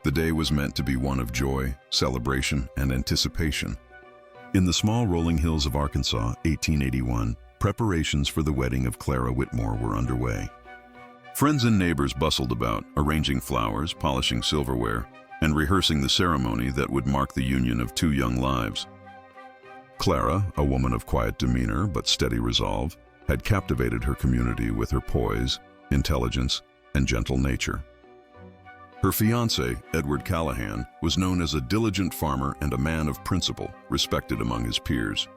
The day was meant to be one of joy, celebration, and anticipation. In the small rolling hills of Arkansas, 1881, preparations for the wedding of Clara Whitmore were underway. Friends and neighbors bustled about, arranging flowers, polishing silverware, and rehearsing the ceremony that would mark the union of two young lives. Clara, a woman of quiet demeanor but steady resolve, had captivated her community with her poise, intelligence, and gentle nature. Her fiancé, Edward Callahan, was known as a diligent farmer and a man of principle, respected among his peers.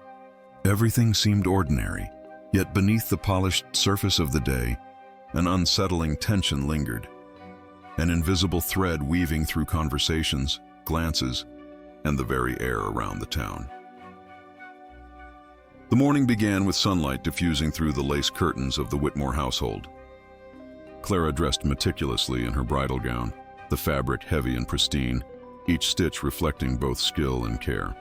Everything seemed ordinary, yet beneath the polished surface of the day, an unsettling tension lingered, an invisible thread weaving through conversations, glances, and the very air around the town. The morning began with sunlight diffusing through the lace curtains of the Whitmore household. Clara dressed meticulously in her bridal gown, the fabric heavy and pristine, each stitch reflecting both skill and care.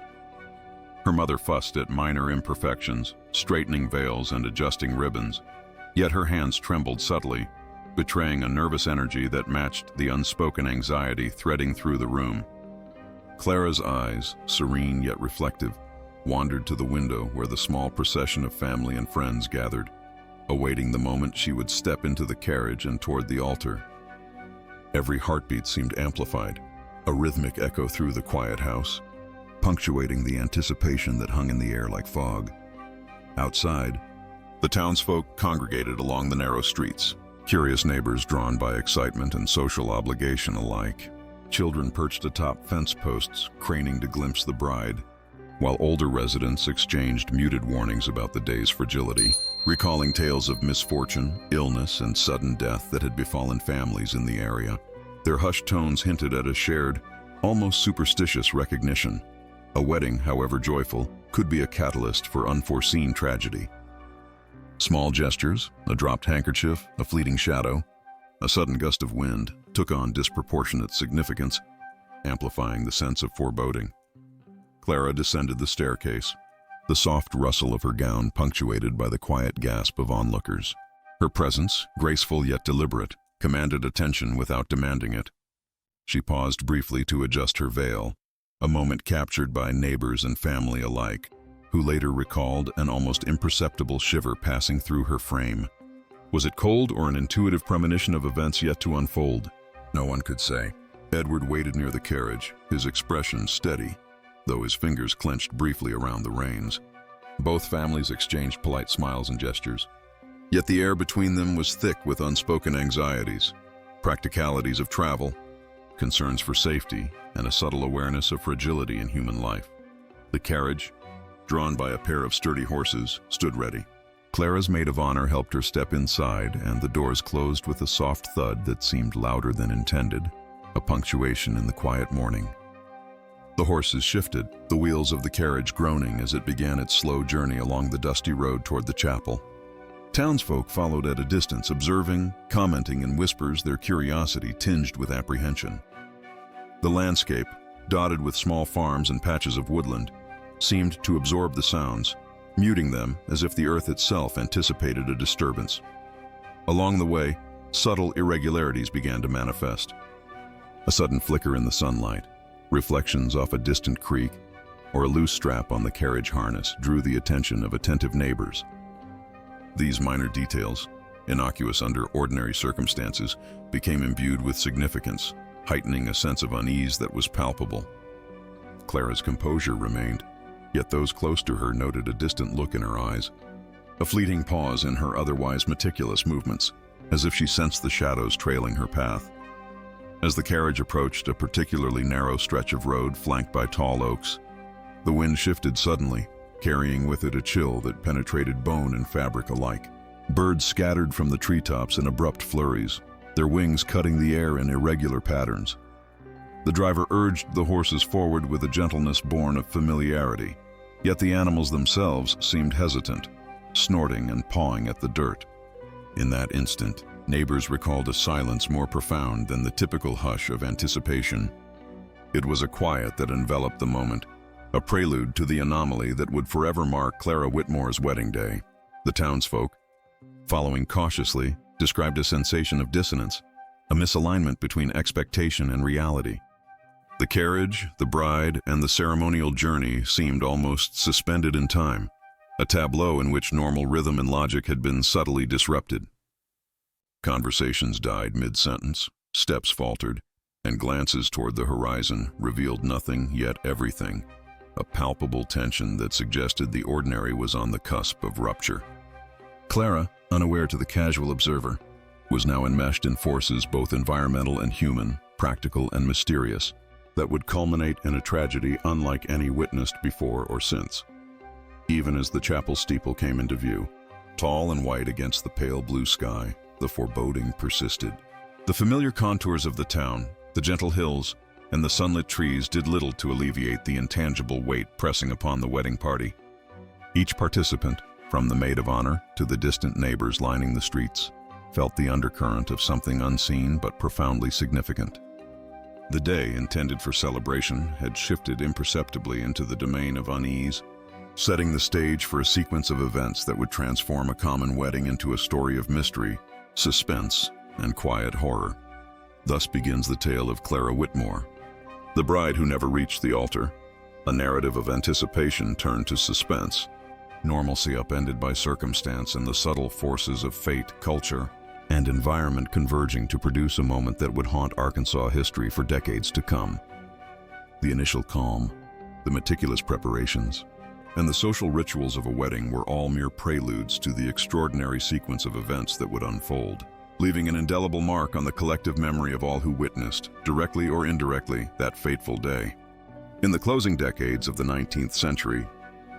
Her mother fussed at minor imperfections, straightening veils and adjusting ribbons, yet her hands trembled subtly, betraying a nervous energy that matched the unspoken anxiety threading through the room. Clara's eyes, serene yet reflective, wandered to the window where the small procession of family and friends gathered, awaiting the moment she would step into the carriage and toward the altar. Every heartbeat seemed amplified, a rhythmic echo through the quiet house, punctuating the anticipation that hung in the air like fog. Outside, the townsfolk congregated along the narrow streets, curious neighbors drawn by excitement and social obligation alike. Children perched atop fence posts, craning to glimpse the bride, while older residents exchanged muted warnings about the day's fragility, recalling tales of misfortune, illness, and sudden death that had befallen families in the area. Their hushed tones hinted at a shared, almost superstitious recognition. A wedding, however joyful, could be a catalyst for unforeseen tragedy. Small gestures, a dropped handkerchief, a fleeting shadow, a sudden gust of wind took on disproportionate significance, amplifying the sense of foreboding. Clara descended the staircase, the soft rustle of her gown punctuated by the quiet gasp of onlookers. Her presence, graceful yet deliberate, commanded attention without demanding it. She paused briefly to adjust her veil, a moment captured by neighbors and family alike, who later recalled an almost imperceptible shiver passing through her frame. Was it cold or an intuitive premonition of events yet to unfold? No one could say. Edward waited near the carriage, his expression steady, though his fingers clenched briefly around the reins. Both families exchanged polite smiles and gestures. Yet the air between them was thick with unspoken anxieties, practicalities of travel, concerns for safety, and a subtle awareness of fragility in human life. The carriage, drawn by a pair of sturdy horses, stood ready. Clara's maid of honor helped her step inside, and the doors closed with a soft thud that seemed louder than intended, a punctuation in the quiet morning. The horses shifted, the wheels of the carriage groaning as it began its slow journey along the dusty road toward the chapel. Townsfolk followed at a distance, observing, commenting in whispers, their curiosity tinged with apprehension. The landscape, dotted with small farms and patches of woodland, seemed to absorb the sounds, muting them as if the earth itself anticipated a disturbance. Along the way, subtle irregularities began to manifest. A sudden flicker in the sunlight, reflections off a distant creek, or a loose strap on the carriage harness drew the attention of attentive neighbors. These minor details, innocuous under ordinary circumstances, became imbued with significance, heightening a sense of unease that was palpable. Clara's composure remained, yet those close to her noted a distant look in her eyes, a fleeting pause in her otherwise meticulous movements, as if she sensed the shadows trailing her path. As the carriage approached a particularly narrow stretch of road flanked by tall oaks, the wind shifted suddenly, carrying with it a chill that penetrated bone and fabric alike. Birds scattered from the treetops in abrupt flurries, their wings cutting the air in irregular patterns. The driver urged the horses forward with a gentleness born of familiarity, yet the animals themselves seemed hesitant, snorting and pawing at the dirt. In that instant, neighbors recalled a silence more profound than the typical hush of anticipation. It was a quiet that enveloped the moment, a prelude to the anomaly that would forever mark Clara Whitmore's wedding day. The townsfolk, following cautiously, described a sensation of dissonance, a misalignment between expectation and reality. The carriage, the bride, and the ceremonial journey seemed almost suspended in time, a tableau in which normal rhythm and logic had been subtly disrupted. Conversations died mid-sentence, steps faltered, and glances toward the horizon revealed nothing yet everything, a palpable tension that suggested the ordinary was on the cusp of rupture. Clara, unaware to the casual observer, was now enmeshed in forces both environmental and human, practical and mysterious, that would culminate in a tragedy unlike any witnessed before or since. Even as the chapel steeple came into view, tall and white against the pale blue sky, the foreboding persisted. The familiar contours of the town, the gentle hills, and the sunlit trees did little to alleviate the intangible weight pressing upon the wedding party. Each participant, from the maid of honor to the distant neighbors lining the streets, felt the undercurrent of something unseen but profoundly significant. The day intended for celebration had shifted imperceptibly into the domain of unease, setting the stage for a sequence of events that would transform a common wedding into a story of mystery, suspense, and quiet horror. Thus begins the tale of Clara Whitmore, the bride who never reached the altar, a narrative of anticipation turned to suspense, normalcy upended by circumstance and the subtle forces of fate, culture, and environment converging to produce a moment that would haunt Arkansas history for decades to come. The initial calm, the meticulous preparations, and the social rituals of a wedding were all mere preludes to the extraordinary sequence of events that would unfold, leaving an indelible mark on the collective memory of all who witnessed, directly or indirectly, that fateful day. In the closing decades of the 19th century,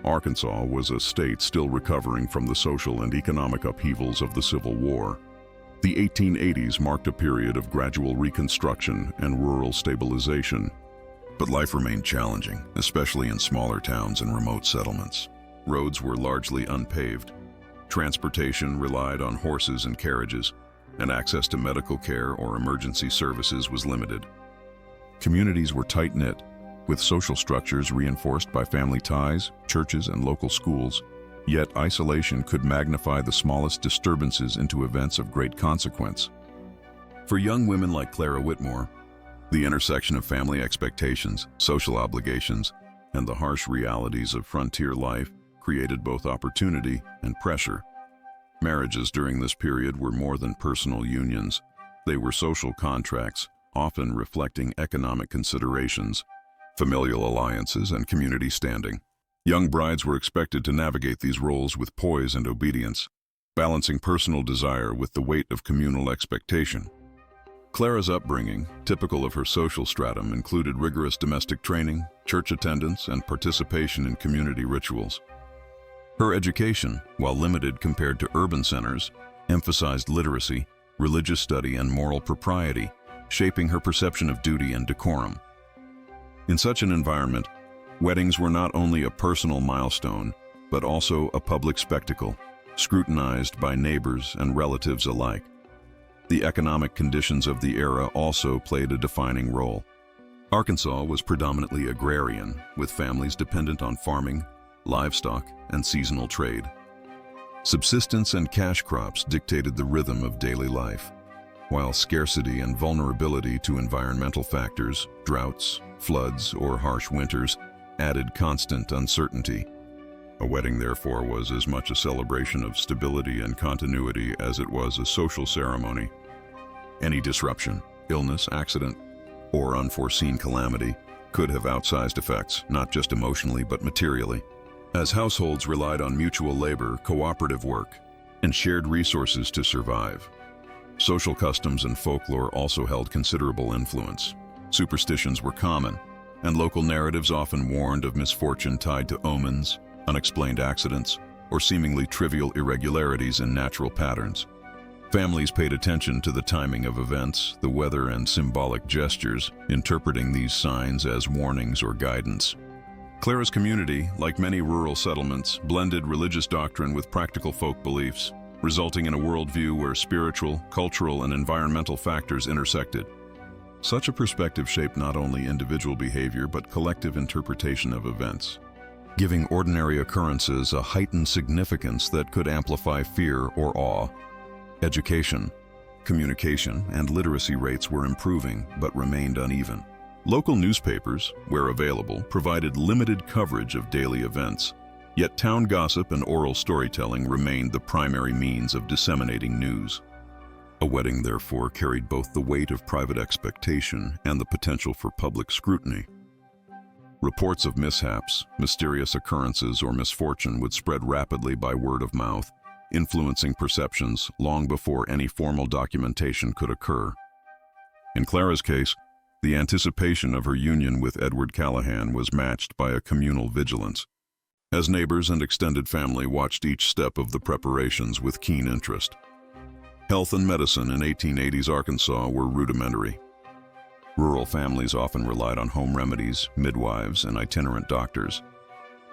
Arkansas was a state still recovering from the social and economic upheavals of the Civil War. The 1880s marked a period of gradual reconstruction and rural stabilization, but life remained challenging, especially in smaller towns and remote settlements. Roads were largely unpaved. Transportation relied on horses and carriages, and access to medical care or emergency services was limited. Communities were tight-knit, with social structures reinforced by family ties, churches, and local schools. Yet isolation could magnify the smallest disturbances into events of great consequence. For young women like Clara Whitmore, the intersection of family expectations, social obligations, and the harsh realities of frontier life created both opportunity and pressure. Marriages during this period were more than personal unions. They were social contracts, often reflecting economic considerations, familial alliances, and community standing. Young brides were expected to navigate these roles with poise and obedience, balancing personal desire with the weight of communal expectation. Clara's upbringing, typical of her social stratum, included rigorous domestic training, church attendance, and participation in community rituals. Her education, while limited compared to urban centers, emphasized literacy, religious study, and moral propriety, shaping her perception of duty and decorum. In such an environment, weddings were not only a personal milestone, but also a public spectacle, scrutinized by neighbors and relatives alike. The economic conditions of the era also played a defining role. Arkansas was predominantly agrarian, with families dependent on farming, livestock, and seasonal trade. Subsistence and cash crops dictated the rhythm of daily life, while scarcity and vulnerability to environmental factors, droughts, floods, or harsh winters, added constant uncertainty. A wedding, therefore, was as much a celebration of stability and continuity as it was a social ceremony. Any disruption, illness, accident, or unforeseen calamity could have outsized effects, not just emotionally but materially, as households relied on mutual labor, cooperative work, and shared resources to survive. Social customs and folklore also held considerable influence. Superstitions were common, and local narratives often warned of misfortune tied to omens, unexplained accidents, or seemingly trivial irregularities in natural patterns. Families paid attention to the timing of events, the weather, and symbolic gestures, interpreting these signs as warnings or guidance. Clara's community, like many rural settlements, blended religious doctrine with practical folk beliefs, resulting in a worldview where spiritual, cultural, and environmental factors intersected. Such a perspective shaped not only individual behavior but collective interpretation of events, giving ordinary occurrences a heightened significance that could amplify fear or awe. Education, communication, and literacy rates were improving but remained uneven. Local newspapers, where available, provided limited coverage of daily events, yet town gossip and oral storytelling remained the primary means of disseminating news. A wedding, therefore, carried both the weight of private expectation and the potential for public scrutiny. Reports of mishaps, mysterious occurrences, or misfortune would spread rapidly by word of mouth, influencing perceptions long before any formal documentation could occur. In Clara's case, the anticipation of her union with Edward Callahan was matched by a communal vigilance, as neighbors and extended family watched each step of the preparations with keen interest. Health and medicine in 1880s Arkansas were rudimentary. Rural families often relied on home remedies, midwives, and itinerant doctors.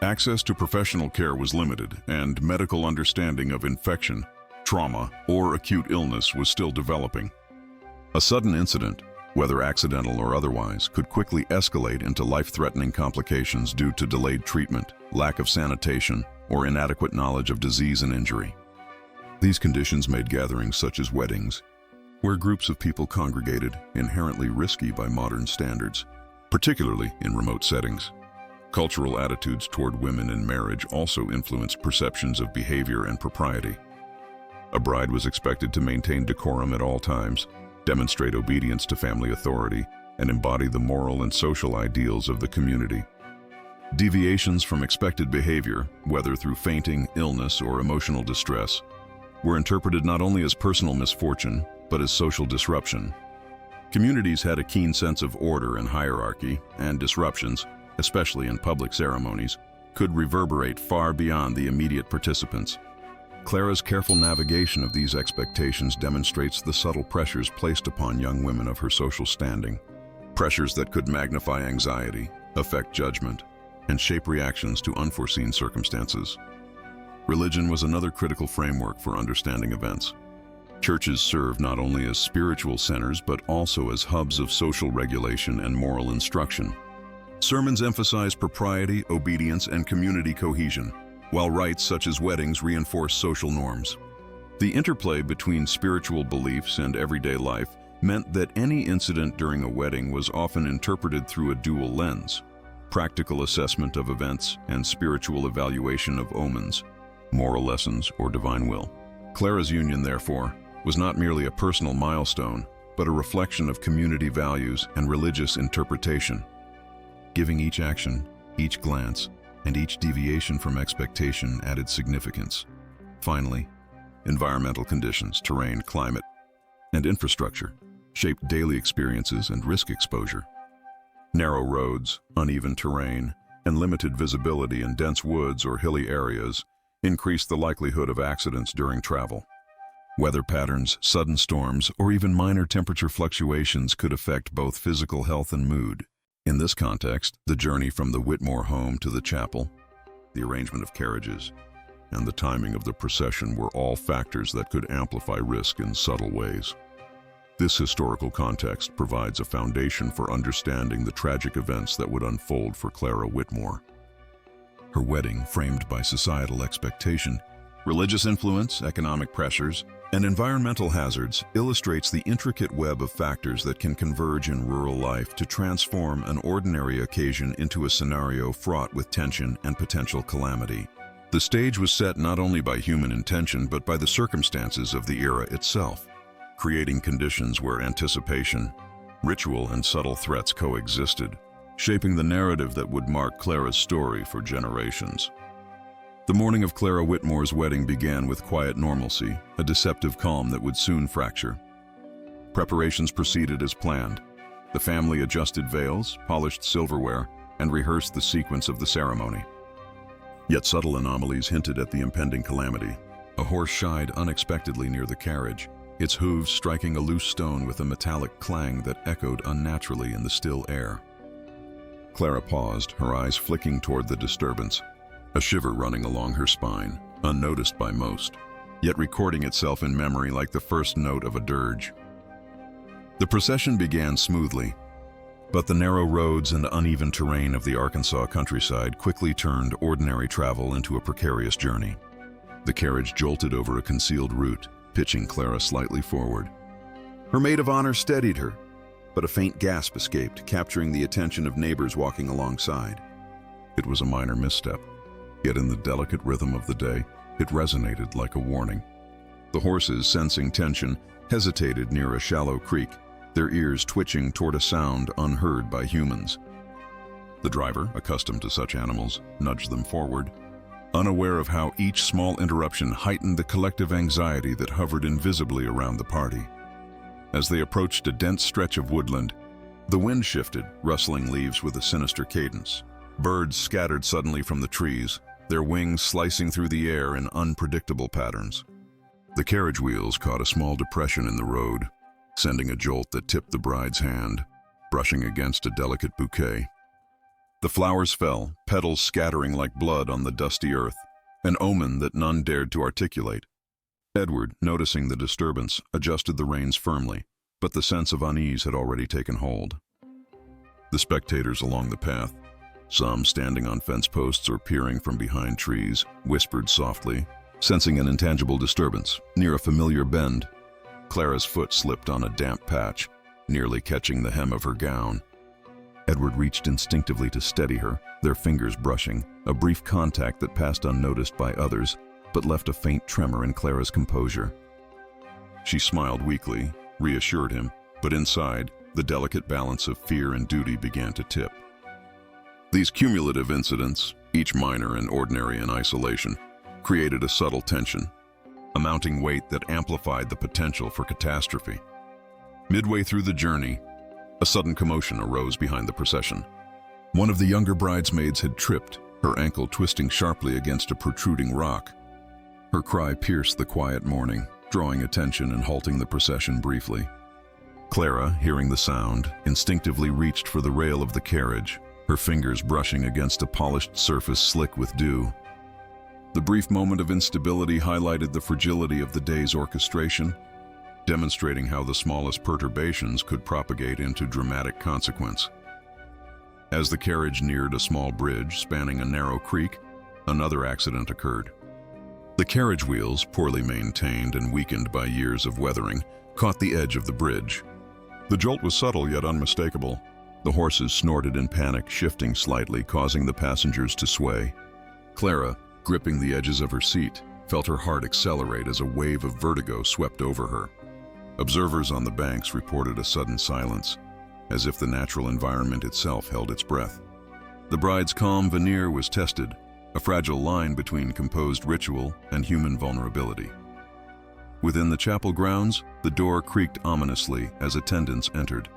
Access to professional care was limited, and medical understanding of infection, trauma, or acute illness was still developing. A sudden incident, whether accidental or otherwise, could quickly escalate into life-threatening complications due to delayed treatment, lack of sanitation, or inadequate knowledge of disease and injury. These conditions made gatherings such as weddings, where groups of people congregated, inherently risky by modern standards, particularly in remote settings. Cultural attitudes toward women in marriage also influenced perceptions of behavior and propriety. A bride was expected to maintain decorum at all times, demonstrate obedience to family authority, and embody the moral and social ideals of the community. Deviations from expected behavior, whether through fainting, illness, or emotional distress, were interpreted not only as personal misfortune, but as social disruption. Communities had a keen sense of order and hierarchy, and disruptions, especially in public ceremonies, could reverberate far beyond the immediate participants. Clara's careful navigation of these expectations demonstrates the subtle pressures placed upon young women of her social standing, pressures that could magnify anxiety, affect judgment, and shape reactions to unforeseen circumstances. Religion was another critical framework for understanding events. Churches served not only as spiritual centers but also as hubs of social regulation and moral instruction. Sermons emphasized propriety, obedience, and community cohesion, while rites such as weddings reinforced social norms. The interplay between spiritual beliefs and everyday life meant that any incident during a wedding was often interpreted through a dual lens: practical assessment of events and spiritual evaluation of omens, moral lessons, or divine will. Clara's union, therefore, was not merely a personal milestone, but a reflection of community values and religious interpretation. Giving each action, each glance, and each deviation from expectation added significance. Finally, environmental conditions, terrain, climate, and infrastructure shaped daily experiences and risk exposure. Narrow roads, uneven terrain, and limited visibility in dense woods or hilly areas increased the likelihood of accidents during travel. Weather patterns, sudden storms, or even minor temperature fluctuations could affect both physical health and mood. In this context, the journey from the Whitmore home to the chapel, the arrangement of carriages, and the timing of the procession were all factors that could amplify risk in subtle ways. This historical context provides a foundation for understanding the tragic events that would unfold for Clara Whitmore. Her wedding, framed by societal expectation, religious influence, economic pressures, and environmental hazards, illustrates the intricate web of factors that can converge in rural life to transform an ordinary occasion into a scenario fraught with tension and potential calamity. The stage was set not only by human intention but by the circumstances of the era itself, creating conditions where anticipation, ritual, and subtle threats coexisted, shaping the narrative that would mark Clara's story for generations. The morning of Clara Whitmore's wedding began with quiet normalcy, a deceptive calm that would soon fracture. Preparations proceeded as planned. The family adjusted veils, polished silverware, and rehearsed the sequence of the ceremony. Yet subtle anomalies hinted at the impending calamity. A horse shied unexpectedly near the carriage, its hooves striking a loose stone with a metallic clang that echoed unnaturally in the still air. Clara paused, her eyes flicking toward the disturbance, a shiver running along her spine, unnoticed by most, yet recording itself in memory like the first note of a dirge. The procession began smoothly, but the narrow roads and uneven terrain of the Arkansas countryside quickly turned ordinary travel into a precarious journey. The carriage jolted over a concealed route, pitching Clara slightly forward. Her maid of honor steadied her, but a faint gasp escaped, capturing the attention of neighbors walking alongside. It was a minor misstep, yet in the delicate rhythm of the day, it resonated like a warning. The horses, sensing tension, hesitated near a shallow creek, their ears twitching toward a sound unheard by humans. The driver, accustomed to such animals, nudged them forward, unaware of how each small interruption heightened the collective anxiety that hovered invisibly around the party. As they approached a dense stretch of woodland, the wind shifted, rustling leaves with a sinister cadence. Birds scattered suddenly from the trees, their wings slicing through the air in unpredictable patterns. The carriage wheels caught a small depression in the road, sending a jolt that tipped the bride's hand, brushing against a delicate bouquet. The flowers fell, petals scattering like blood on the dusty earth, an omen that none dared to articulate. Edward, noticing the disturbance, adjusted the reins firmly, but the sense of unease had already taken hold. The spectators along the path, some standing on fence posts or peering from behind trees, whispered softly, sensing an intangible disturbance. Near a familiar bend, Clara's foot slipped on a damp patch, nearly catching the hem of her gown. Edward reached instinctively to steady her, their fingers brushing, a brief contact that passed unnoticed by others, but left a faint tremor in Clara's composure. She smiled weakly, reassured him, but inside, the delicate balance of fear and duty began to tip. These cumulative incidents, each minor and ordinary in isolation, created a subtle tension, a mounting weight that amplified the potential for catastrophe. Midway through the journey, a sudden commotion arose behind the procession. One of the younger bridesmaids had tripped, her ankle twisting sharply against a protruding rock. Her cry pierced the quiet morning, drawing attention and halting the procession briefly. Clara, hearing the sound, instinctively reached for the rail of the carriage, her fingers brushing against a polished surface slick with dew. The brief moment of instability highlighted the fragility of the day's orchestration, demonstrating how the smallest perturbations could propagate into dramatic consequence. As the carriage neared a small bridge spanning a narrow creek, another accident occurred. The carriage wheels, poorly maintained and weakened by years of weathering, caught the edge of the bridge. The jolt was subtle yet unmistakable. The horses snorted in panic, shifting slightly, causing the passengers to sway. Clara, gripping the edges of her seat, felt her heart accelerate as a wave of vertigo swept over her. Observers on the banks reported a sudden silence, as if the natural environment itself held its breath. The bride's calm veneer was tested, a fragile line between composed ritual and human vulnerability. Within the chapel grounds, the door creaked ominously as attendants entered.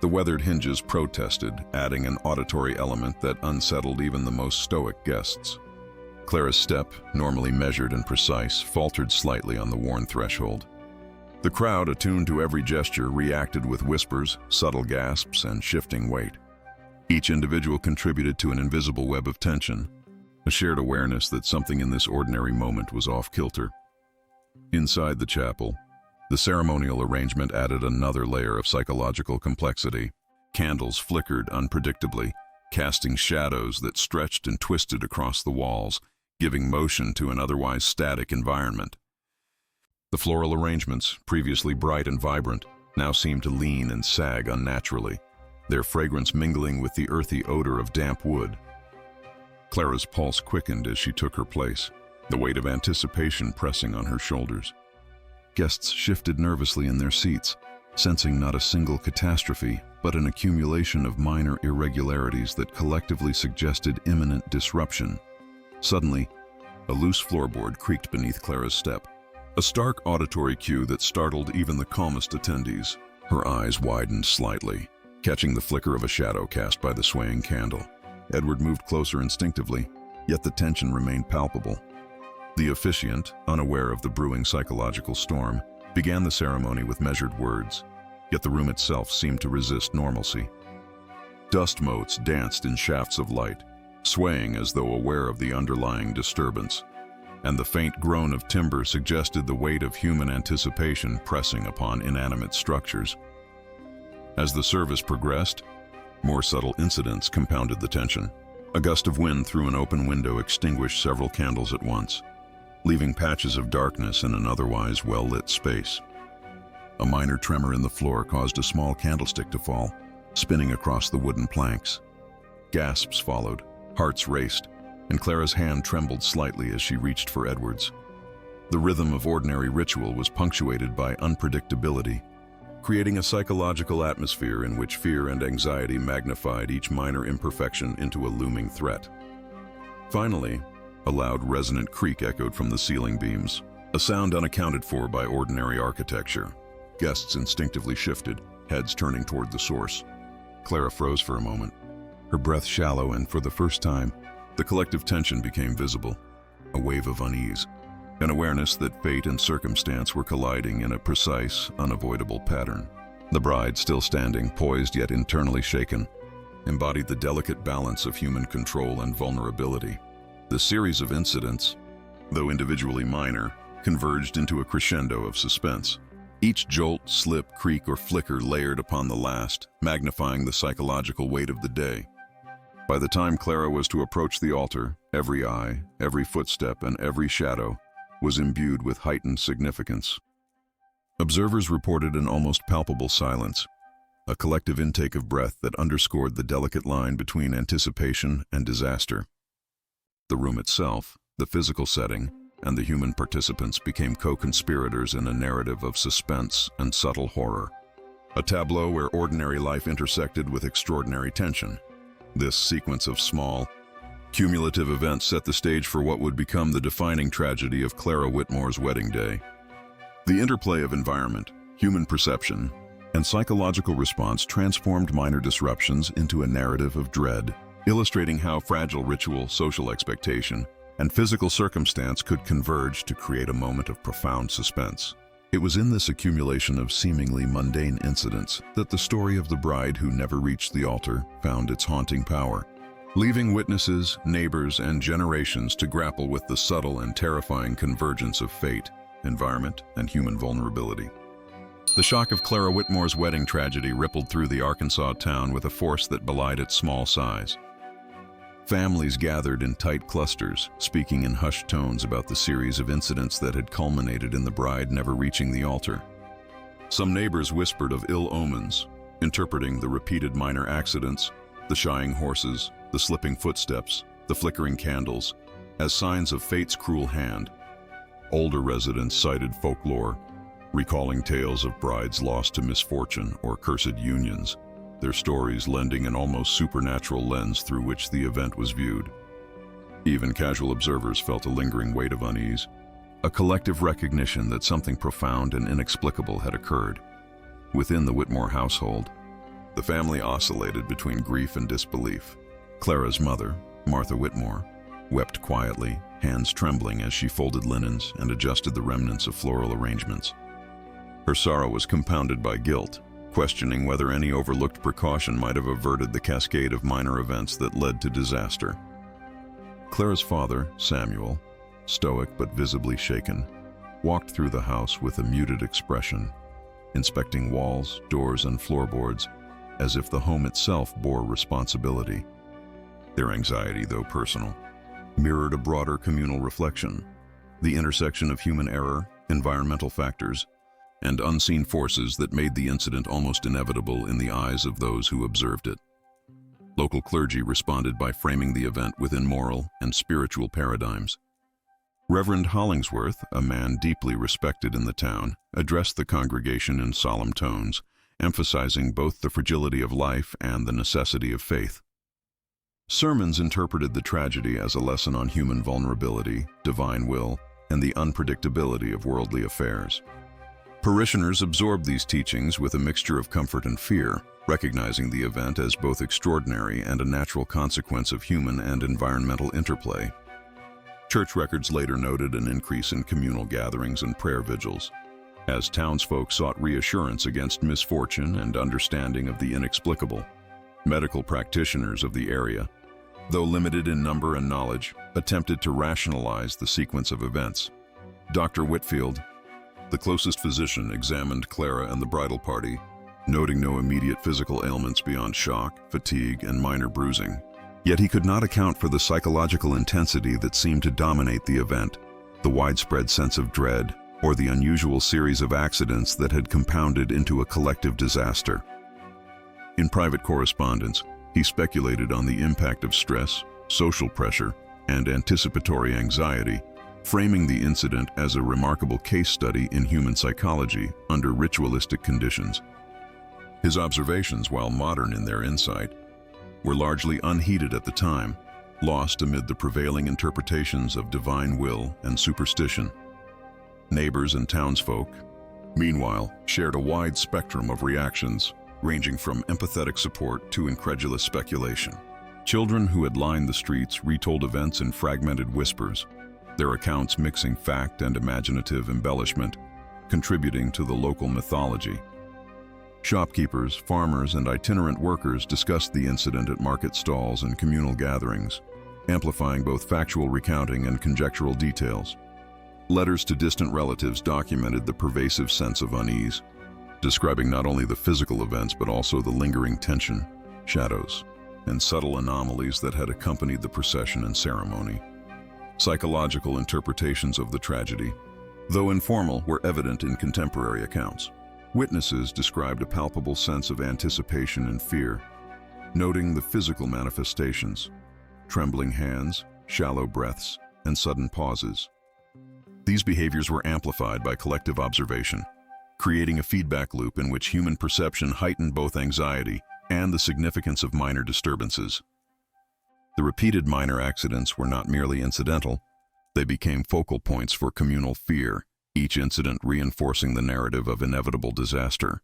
The weathered hinges protested, adding an auditory element that unsettled even the most stoic guests. Clara's step, normally measured and precise, faltered slightly on the worn threshold. The crowd, attuned to every gesture, reacted with whispers, subtle gasps, and shifting weight. Each individual contributed to an invisible web of tension, a shared awareness that something in this ordinary moment was off-kilter. Inside the chapel, the ceremonial arrangement added another layer of psychological complexity. Candles flickered unpredictably, casting shadows that stretched and twisted across the walls, giving motion to an otherwise static environment. The floral arrangements, previously bright and vibrant, now seemed to lean and sag unnaturally, their fragrance mingling with the earthy odor of damp wood. Clara's pulse quickened as she took her place, the weight of anticipation pressing on her shoulders. Guests shifted nervously in their seats, sensing not a single catastrophe, but an accumulation of minor irregularities that collectively suggested imminent disruption. Suddenly, a loose floorboard creaked beneath Clara's step, a stark auditory cue that startled even the calmest attendees. Her eyes widened slightly, catching the flicker of a shadow cast by the swaying candle. Edward moved closer instinctively, yet the tension remained palpable. The officiant, unaware of the brewing psychological storm, began the ceremony with measured words, yet the room itself seemed to resist normalcy. Dust motes danced in shafts of light, swaying as though aware of the underlying disturbance, and the faint groan of timber suggested the weight of human anticipation pressing upon inanimate structures. As the service progressed, more subtle incidents compounded the tension. A gust of wind through an open window extinguished several candles at once, leaving patches of darkness in an otherwise well-lit space. A minor tremor in the floor caused a small candlestick to fall, spinning across the wooden planks. Gasps followed, hearts raced, and Clara's hand trembled slightly as she reached for Edward's. The rhythm of ordinary ritual was punctuated by unpredictability, creating a psychological atmosphere in which fear and anxiety magnified each minor imperfection into a looming threat. Finally, a loud resonant creak echoed from the ceiling beams, a sound unaccounted for by ordinary architecture. Guests instinctively shifted, heads turning toward the source. Clara froze for a moment, her breath shallow, and for the first time, the collective tension became visible, a wave of unease, an awareness that fate and circumstance were colliding in a precise, unavoidable pattern. The bride, still standing, poised yet internally shaken, embodied the delicate balance of human control and vulnerability. The series of incidents, though individually minor, converged into a crescendo of suspense. Each jolt, slip, creak, or flicker layered upon the last, magnifying the psychological weight of the day. By the time Clara was to approach the altar, every eye, every footstep, and every shadow was imbued with heightened significance. Observers reported an almost palpable silence, a collective intake of breath that underscored the delicate line between anticipation and disaster. The room itself, the physical setting, and the human participants became co-conspirators in a narrative of suspense and subtle horror, a tableau where ordinary life intersected with extraordinary tension. This sequence of small, cumulative events set the stage for what would become the defining tragedy of Clara Whitmore's wedding day. The interplay of environment, human perception, and psychological response transformed minor disruptions into a narrative of dread, illustrating how fragile ritual, social expectation, and physical circumstance could converge to create a moment of profound suspense. It was in this accumulation of seemingly mundane incidents that the story of the bride who never reached the altar found its haunting power, leaving witnesses, neighbors, and generations to grapple with the subtle and terrifying convergence of fate, environment, and human vulnerability. The shock of Clara Whitmore's wedding tragedy rippled through the Arkansas town with a force that belied its small size. Families gathered in tight clusters, speaking in hushed tones about the series of incidents that had culminated in the bride never reaching the altar. Some neighbors whispered of ill omens, interpreting the repeated minor accidents, the shying horses, the slipping footsteps, the flickering candles, as signs of fate's cruel hand. Older residents cited folklore, recalling tales of brides lost to misfortune or cursed unions, their stories lending an almost supernatural lens through which the event was viewed. Even casual observers felt a lingering weight of unease, a collective recognition that something profound and inexplicable had occurred. Within the Whitmore household, the family oscillated between grief and disbelief. Clara's mother, Martha Whitmore, wept quietly, hands trembling as she folded linens and adjusted the remnants of floral arrangements. Her sorrow was compounded by guilt, questioning whether any overlooked precaution might have averted the cascade of minor events that led to disaster. Clara's father, Samuel, stoic but visibly shaken, walked through the house with a muted expression, inspecting walls, doors, and floorboards as if the home itself bore responsibility. Their anxiety, though personal, mirrored a broader communal reflection, the intersection of human error, environmental factors, and unseen forces that made the incident almost inevitable in the eyes of those who observed it. Local clergy responded by framing the event within moral and spiritual paradigms. Reverend Hollingsworth, a man deeply respected in the town, addressed the congregation in solemn tones, emphasizing both the fragility of life and the necessity of faith. Sermons interpreted the tragedy as a lesson on human vulnerability, divine will, and the unpredictability of worldly affairs. Parishioners absorbed these teachings with a mixture of comfort and fear, recognizing the event as both extraordinary and a natural consequence of human and environmental interplay. Church records later noted an increase in communal gatherings and prayer vigils, as townsfolk sought reassurance against misfortune and understanding of the inexplicable. Medical practitioners of the area, though limited in number and knowledge, attempted to rationalize the sequence of events. Dr. Whitfield, the closest physician, examined Clara and the bridal party, noting no immediate physical ailments beyond shock, fatigue, and minor bruising. Yet he could not account for the psychological intensity that seemed to dominate the event, the widespread sense of dread, or the unusual series of accidents that had compounded into a collective disaster. In private correspondence, he speculated on the impact of stress, social pressure, and anticipatory anxiety, framing the incident as a remarkable case study in human psychology under ritualistic conditions. His observations, while modern in their insight, were largely unheeded at the time, lost amid the prevailing interpretations of divine will and superstition. Neighbors and townsfolk, meanwhile, shared a wide spectrum of reactions, ranging from empathetic support to incredulous speculation. Children who had lined the streets retold events in fragmented whispers, their accounts mixing fact and imaginative embellishment, contributing to the local mythology. Shopkeepers, farmers, and itinerant workers discussed the incident at market stalls and communal gatherings, amplifying both factual recounting and conjectural details. Letters to distant relatives documented the pervasive sense of unease, describing not only the physical events but also the lingering tension, shadows, and subtle anomalies that had accompanied the procession and ceremony. Psychological interpretations of the tragedy, though informal, were evident in contemporary accounts. Witnesses described a palpable sense of anticipation and fear, noting the physical manifestations: trembling hands, shallow breaths, and sudden pauses. These behaviors were amplified by collective observation, creating a feedback loop in which human perception heightened both anxiety and the significance of minor disturbances. The repeated minor accidents were not merely incidental, they became focal points for communal fear, each incident reinforcing the narrative of inevitable disaster.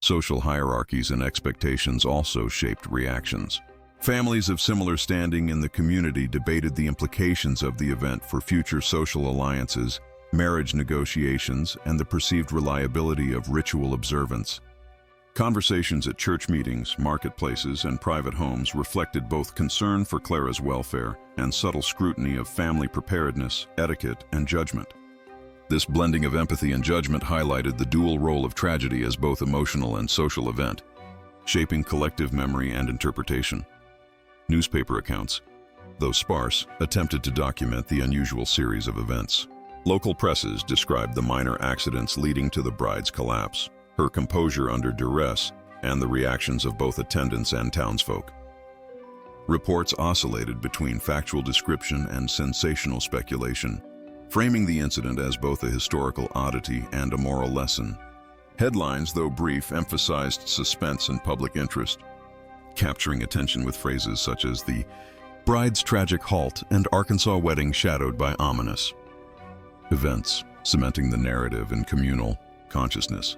Social hierarchies and expectations also shaped reactions. Families of similar standing in the community debated the implications of the event for future social alliances, marriage negotiations, and the perceived reliability of ritual observance. Conversations at church meetings, marketplaces, and private homes reflected both concern for Clara's welfare and subtle scrutiny of family preparedness, etiquette, and judgment. This blending of empathy and judgment highlighted the dual role of tragedy as both emotional and social event, shaping collective memory and interpretation. Newspaper accounts, though sparse, attempted to document the unusual series of events. Local presses described the minor accidents leading to the bride's collapse, her composure under duress, and the reactions of both attendants and townsfolk. Reports oscillated between factual description and sensational speculation, framing the incident as both a historical oddity and a moral lesson. Headlines, though brief, emphasized suspense and public interest, capturing attention with phrases such as the bride's tragic halt and Arkansas wedding shadowed by ominous events, cementing the narrative in communal consciousness.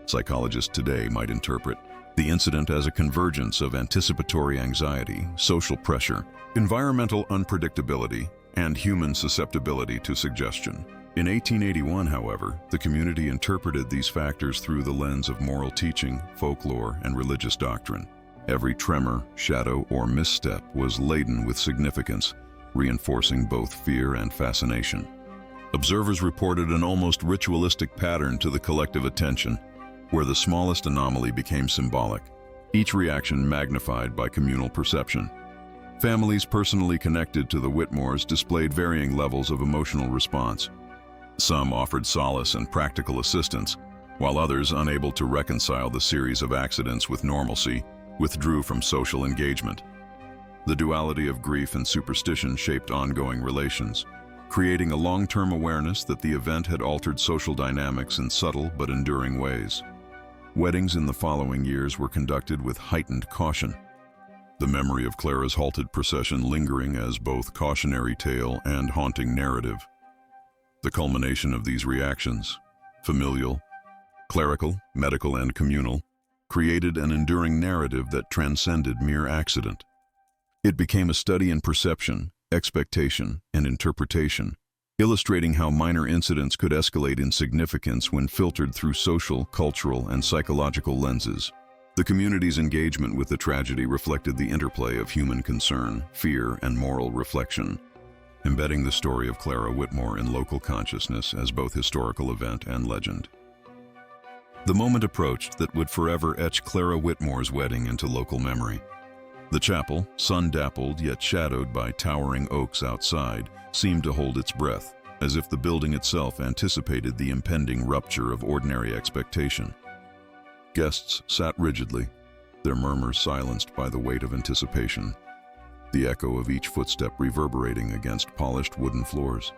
Psychologists today might interpret the incident as a convergence of anticipatory anxiety, social pressure, environmental unpredictability, and human susceptibility to suggestion. In 1881, however, the community interpreted these factors through the lens of moral teaching, folklore, and religious doctrine. Every tremor, shadow, or misstep was laden with significance, reinforcing both fear and fascination. Observers reported an almost ritualistic pattern to the collective attention, where the smallest anomaly became symbolic, each reaction magnified by communal perception. Families personally connected to the Whitmores displayed varying levels of emotional response. Some offered solace and practical assistance, while others, unable to reconcile the series of accidents with normalcy, withdrew from social engagement. The duality of grief and superstition shaped ongoing relations, creating a long-term awareness that the event had altered social dynamics in subtle but enduring ways. Weddings in the following years were conducted with heightened caution, the memory of Clara's halted procession lingering as both cautionary tale and haunting narrative. The culmination of these reactions, familial, clerical, medical, and communal, created an enduring narrative that transcended mere accident. It became a study in perception, expectation, and interpretation, illustrating how minor incidents could escalate in significance when filtered through social, cultural, and psychological lenses. The community's engagement with the tragedy reflected the interplay of human concern, fear, and moral reflection, embedding the story of Clara Whitmore in local consciousness as both historical event and legend. The moment approached that would forever etch Clara Whitmore's wedding into local memory. The chapel, sun-dappled yet shadowed by towering oaks outside, seemed to hold its breath, as if the building itself anticipated the impending rupture of ordinary expectation. Guests sat rigidly, their murmurs silenced by the weight of anticipation, the echo of each footstep reverberating against polished wooden floors.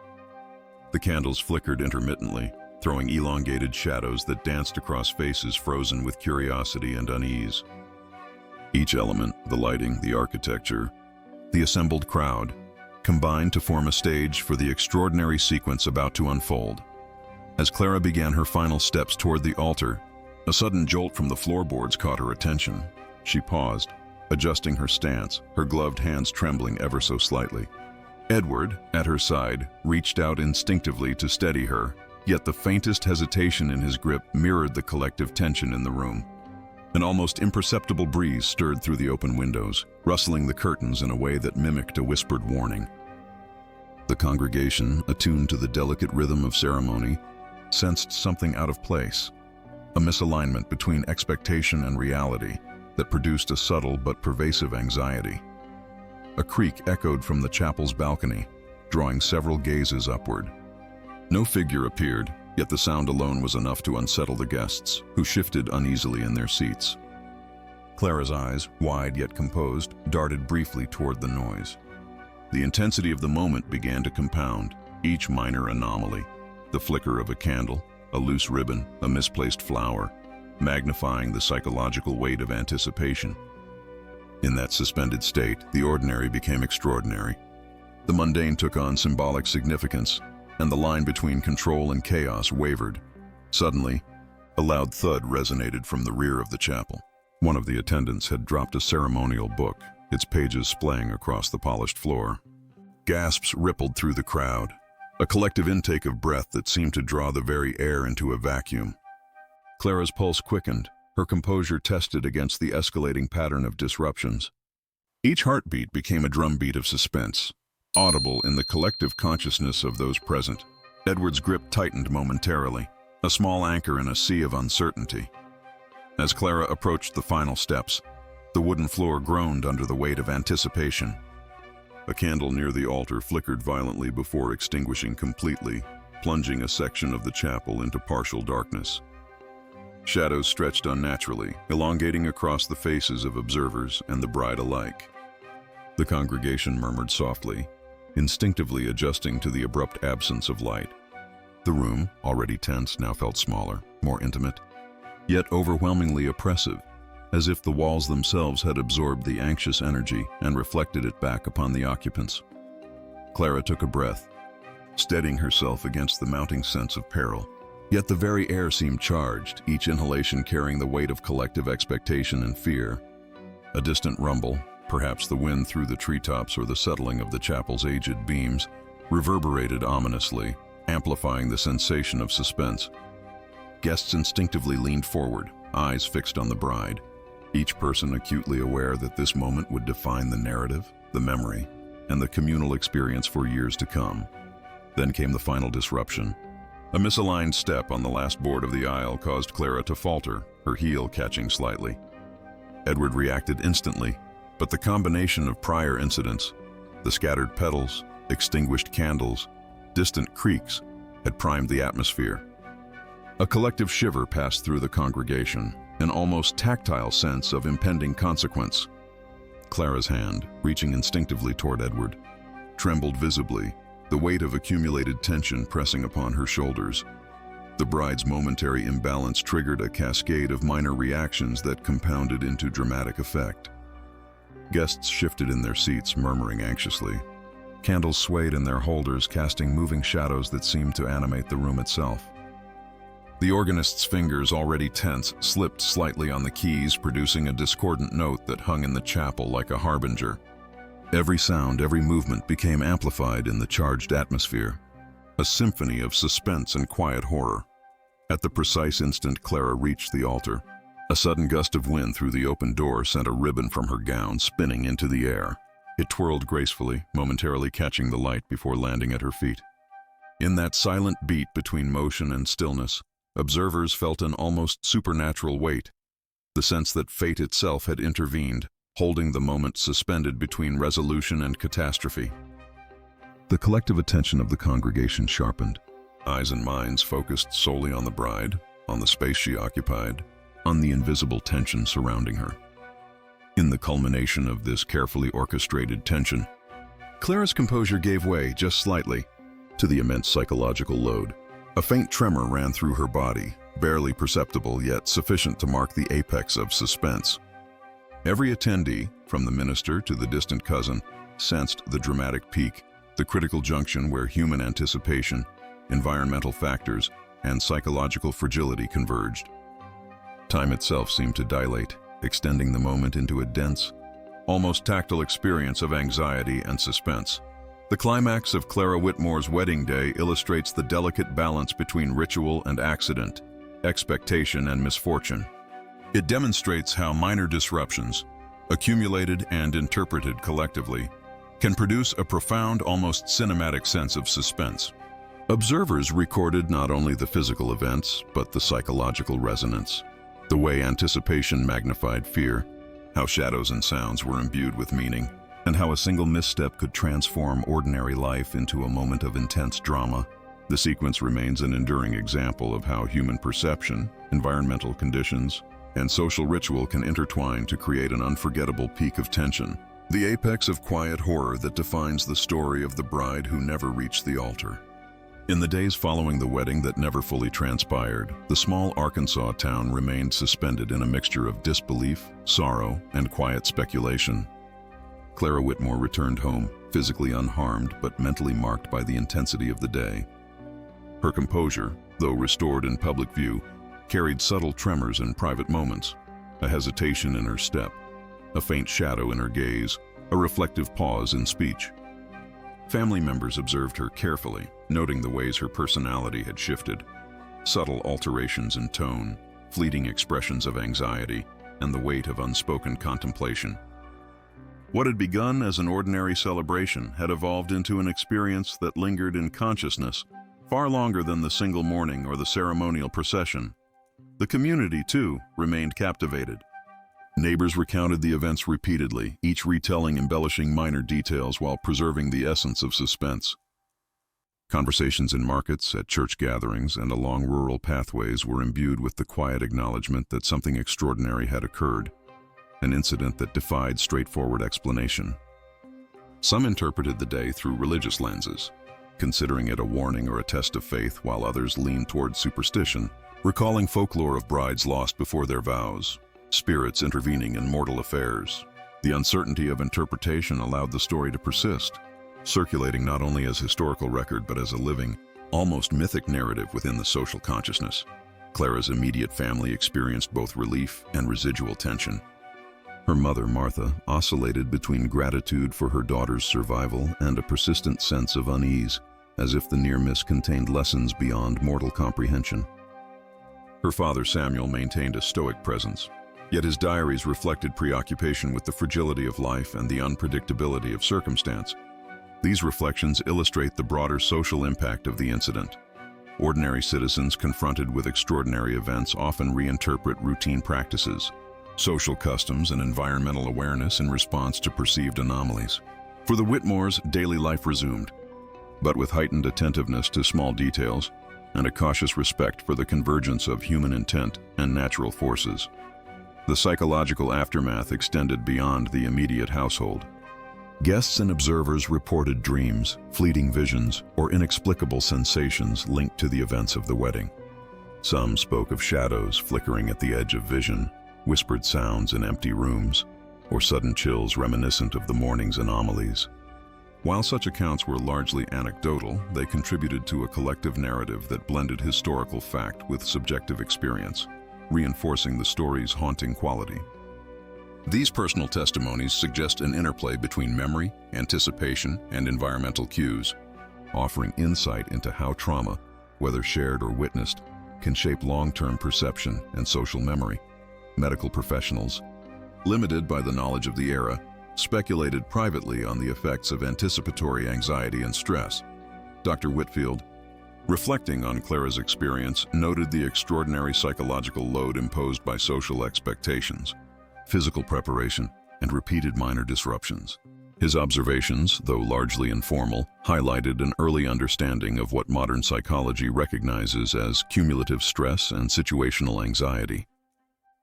The candles flickered intermittently, throwing elongated shadows that danced across faces frozen with curiosity and unease. Each element, the lighting, the architecture, the assembled crowd, combined to form a stage for the extraordinary sequence about to unfold. As Clara began her final steps toward the altar, a sudden jolt from the floorboards caught her attention. She paused, adjusting her stance, her gloved hands trembling ever so slightly. Edward, at her side, reached out instinctively to steady her, yet the faintest hesitation in his grip mirrored the collective tension in the room. An almost imperceptible breeze stirred through the open windows, rustling the curtains in a way that mimicked a whispered warning. The congregation, attuned to the delicate rhythm of ceremony, sensed something out of place, a misalignment between expectation and reality that produced a subtle but pervasive anxiety. A creak echoed from the chapel's balcony, drawing several gazes upward. No figure appeared, yet the sound alone was enough to unsettle the guests, who shifted uneasily in their seats. Clara's eyes, wide yet composed, darted briefly toward the noise. The intensity of the moment began to compound, each minor anomaly, the flicker of a candle, a loose ribbon, a misplaced flower, magnifying the psychological weight of anticipation. In that suspended state, the ordinary became extraordinary. The mundane took on symbolic significance, and the line between control and chaos wavered. Suddenly, a loud thud resonated from the rear of the chapel. One of the attendants had dropped a ceremonial book, its pages splaying across the polished floor. Gasps rippled through the crowd, a collective intake of breath that seemed to draw the very air into a vacuum. Clara's pulse quickened, her composure tested against the escalating pattern of disruptions. Each heartbeat became a drumbeat of suspense, audible in the collective consciousness of those present. Edward's grip tightened momentarily, a small anchor in a sea of uncertainty. As Clara approached the final steps, the wooden floor groaned under the weight of anticipation. A candle near the altar flickered violently before extinguishing completely, plunging a section of the chapel into partial darkness. Shadows stretched unnaturally, elongating across the faces of observers and the bride alike. The congregation murmured softly, instinctively adjusting to the abrupt absence of light. The room, already tense, now felt smaller, more intimate, yet overwhelmingly oppressive, as if the walls themselves had absorbed the anxious energy and reflected it back upon the occupants. Clara took a breath, steadying herself against the mounting sense of peril. Yet the very air seemed charged, each inhalation carrying the weight of collective expectation and fear. A distant rumble, perhaps the wind through the treetops or the settling of the chapel's aged beams, reverberated ominously, amplifying the sensation of suspense. Guests instinctively leaned forward, eyes fixed on the bride, each person acutely aware that this moment would define the narrative, the memory, and the communal experience for years to come. Then came the final disruption. A misaligned step on the last board of the aisle caused Clara to falter, her heel catching slightly. Edward reacted instantly, but the combination of prior incidents, the scattered petals, extinguished candles, distant creaks, had primed the atmosphere. A collective shiver passed through the congregation, an almost tactile sense of impending consequence. Clara's hand, reaching instinctively toward Edward, trembled visibly, the weight of accumulated tension pressing upon her shoulders. The bride's momentary imbalance triggered a cascade of minor reactions that compounded into dramatic effect. Guests shifted in their seats, murmuring anxiously. Candles swayed in their holders, casting moving shadows that seemed to animate the room itself. The organist's fingers, already tense, slipped slightly on the keys, producing a discordant note that hung in the chapel like a harbinger. Every sound, every movement became amplified in the charged atmosphere, a symphony of suspense and quiet horror. At the precise instant Clara reached the altar, a sudden gust of wind through the open door sent a ribbon from her gown spinning into the air. It twirled gracefully, momentarily catching the light before landing at her feet. In that silent beat between motion and stillness, observers felt an almost supernatural weight, the sense that fate itself had intervened, holding the moment suspended between resolution and catastrophe. The collective attention of the congregation sharpened. Eyes and minds focused solely on the bride, on the space she occupied, on the invisible tension surrounding her. In the culmination of this carefully orchestrated tension, Clara's composure gave way just slightly to the immense psychological load. A faint tremor ran through her body, barely perceptible yet sufficient to mark the apex of suspense. Every attendee, from the minister to the distant cousin, sensed the dramatic peak, the critical junction where human anticipation, environmental factors, and psychological fragility converged. Time itself seemed to dilate, extending the moment into a dense, almost tactile experience of anxiety and suspense. The climax of Clara Whitmore's wedding day illustrates the delicate balance between ritual and accident, expectation and misfortune. It demonstrates how minor disruptions, accumulated and interpreted collectively, can produce a profound, almost cinematic sense of suspense. Observers recorded not only the physical events, but the psychological resonance, the way anticipation magnified fear, how shadows and sounds were imbued with meaning, and how a single misstep could transform ordinary life into a moment of intense drama. The sequence remains an enduring example of how human perception, environmental conditions, and social ritual can intertwine to create an unforgettable peak of tension, the apex of quiet horror that defines the story of the bride who never reached the altar. In the days following the wedding that never fully transpired, the small Arkansas town remained suspended in a mixture of disbelief, sorrow, and quiet speculation. Clara Whitmore returned home, physically unharmed but mentally marked by the intensity of the day. Her composure, though restored in public view, carried subtle tremors in private moments, a hesitation in her step, a faint shadow in her gaze, a reflective pause in speech. Family members observed her carefully, noting the ways her personality had shifted, subtle alterations in tone, fleeting expressions of anxiety, and the weight of unspoken contemplation. What had begun as an ordinary celebration had evolved into an experience that lingered in consciousness far longer than the single morning or the ceremonial procession. The community, too, remained captivated. Neighbors recounted the events repeatedly, each retelling embellishing minor details while preserving the essence of suspense. Conversations in markets, at church gatherings, and along rural pathways were imbued with the quiet acknowledgement that something extraordinary had occurred, an incident that defied straightforward explanation. Some interpreted the day through religious lenses, considering it a warning or a test of faith, while others leaned toward superstition, recalling folklore of brides lost before their vows, spirits intervening in mortal affairs. The uncertainty of interpretation allowed the story to persist, circulating not only as historical record but as a living, almost mythic narrative within the social consciousness. Clara's immediate family experienced both relief and residual tension. Her mother, Martha, oscillated between gratitude for her daughter's survival and a persistent sense of unease, as if the near miss contained lessons beyond mortal comprehension. Her father, Samuel, maintained a stoic presence, yet his diaries reflected preoccupation with the fragility of life and the unpredictability of circumstance. These reflections illustrate the broader social impact of the incident. Ordinary citizens confronted with extraordinary events often reinterpret routine practices, social customs, and environmental awareness in response to perceived anomalies. For the Whitmores, daily life resumed, but with heightened attentiveness to small details and a cautious respect for the convergence of human intent and natural forces. The psychological aftermath extended beyond the immediate household. Guests and observers reported dreams, fleeting visions, or inexplicable sensations linked to the events of the wedding. Some spoke of shadows flickering at the edge of vision, whispered sounds in empty rooms, or sudden chills reminiscent of the morning's anomalies. While such accounts were largely anecdotal, they contributed to a collective narrative that blended historical fact with subjective experience, reinforcing the story's haunting quality. These personal testimonies suggest an interplay between memory, anticipation, and environmental cues, offering insight into how trauma, whether shared or witnessed, can shape long-term perception and social memory. Medical professionals, limited by the knowledge of the era, speculated privately on the effects of anticipatory anxiety and stress. Dr. Whitfield, reflecting on Clara's experience, noted the extraordinary psychological load imposed by social expectations, physical preparation, and repeated minor disruptions. His observations, though largely informal, highlighted an early understanding of what modern psychology recognizes as cumulative stress and situational anxiety.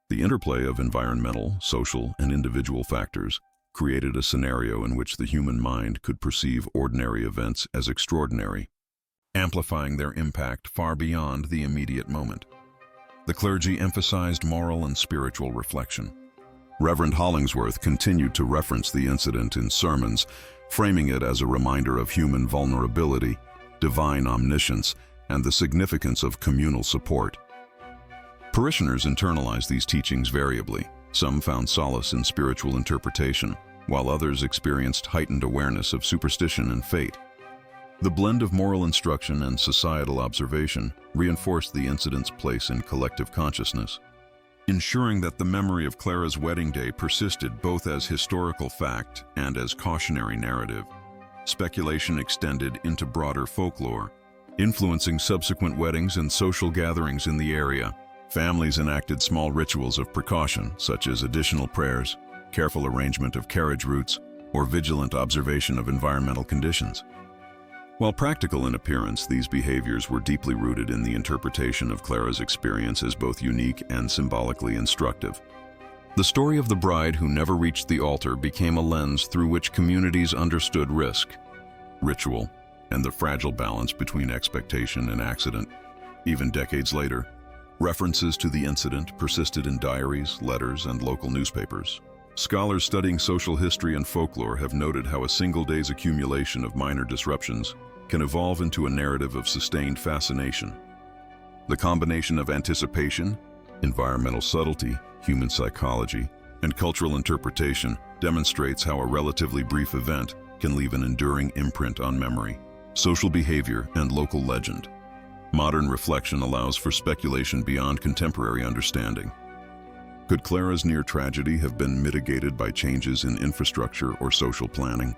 The interplay of environmental, social, and individual factors created a scenario in which the human mind could perceive ordinary events as extraordinary, amplifying their impact far beyond the immediate moment. The clergy emphasized moral and spiritual reflection. Reverend Hollingsworth continued to reference the incident in sermons, framing it as a reminder of human vulnerability, divine omniscience, and the significance of communal support. Parishioners internalized these teachings variably. Some found solace in spiritual interpretation, while others experienced heightened awareness of superstition and fate. The blend of moral instruction and societal observation reinforced the incident's place in collective consciousness, ensuring that the memory of Clara's wedding day persisted both as historical fact and as cautionary narrative. Speculation extended into broader folklore, influencing subsequent weddings and social gatherings in the area. Families enacted small rituals of precaution, such as additional prayers, careful arrangement of carriage routes, or vigilant observation of environmental conditions. While practical in appearance, these behaviors were deeply rooted in the interpretation of Clara's experience as both unique and symbolically instructive. The story of the bride who never reached the altar became a lens through which communities understood risk, ritual, and the fragile balance between expectation and accident. Even decades later, references to the incident persisted in diaries, letters, and local newspapers. Scholars studying social history and folklore have noted how a single day's accumulation of minor disruptions can evolve into a narrative of sustained fascination. The combination of anticipation, environmental subtlety, human psychology, and cultural interpretation demonstrates how a relatively brief event can leave an enduring imprint on memory, social behavior, and local legend. Modern reflection allows for speculation beyond contemporary understanding. Could Clara's near tragedy have been mitigated by changes in infrastructure or social planning?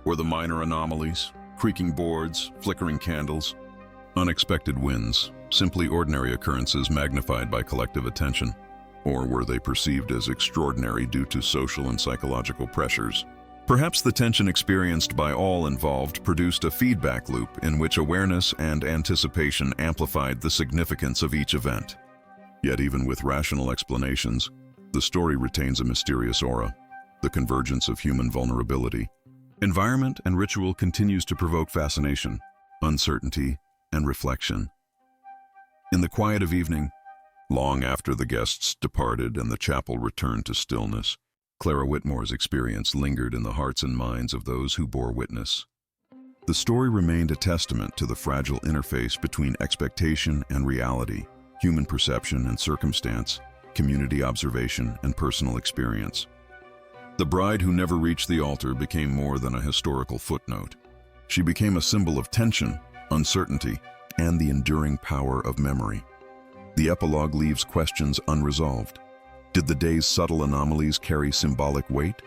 Were the minor anomalies, creaking boards, flickering candles, unexpected winds, simply ordinary occurrences magnified by collective attention? Or were they perceived as extraordinary due to social and psychological pressures? Perhaps the tension experienced by all involved produced a feedback loop in which awareness and anticipation amplified the significance of each event. Yet even with rational explanations, the story retains a mysterious aura, the convergence of human vulnerability. Environment and ritual continues to provoke fascination, uncertainty, and reflection. In the quiet of evening, long after the guests departed and the chapel returned to stillness, Clara Whitmore's experience lingered in the hearts and minds of those who bore witness. The story remained a testament to the fragile interface between expectation and reality, human perception and circumstance, community observation and personal experience. The bride who never reached the altar became more than a historical footnote. She became a symbol of tension, uncertainty, and the enduring power of memory. The epilogue leaves questions unresolved. Did the day's subtle anomalies carry symbolic weight?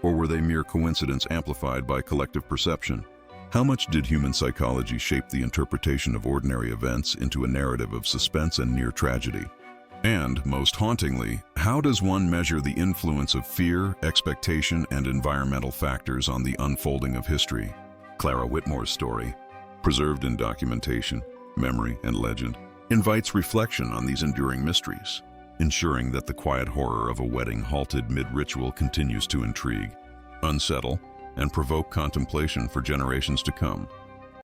Or were they mere coincidence amplified by collective perception? How much did human psychology shape the interpretation of ordinary events into a narrative of suspense and near tragedy? And, most hauntingly, how does one measure the influence of fear, expectation, and environmental factors on the unfolding of history? Clara Whitmore's story, preserved in documentation, memory, and legend, invites reflection on these enduring mysteries, ensuring that the quiet horror of a wedding halted mid-ritual continues to intrigue, unsettle, and provoke contemplation for generations to come.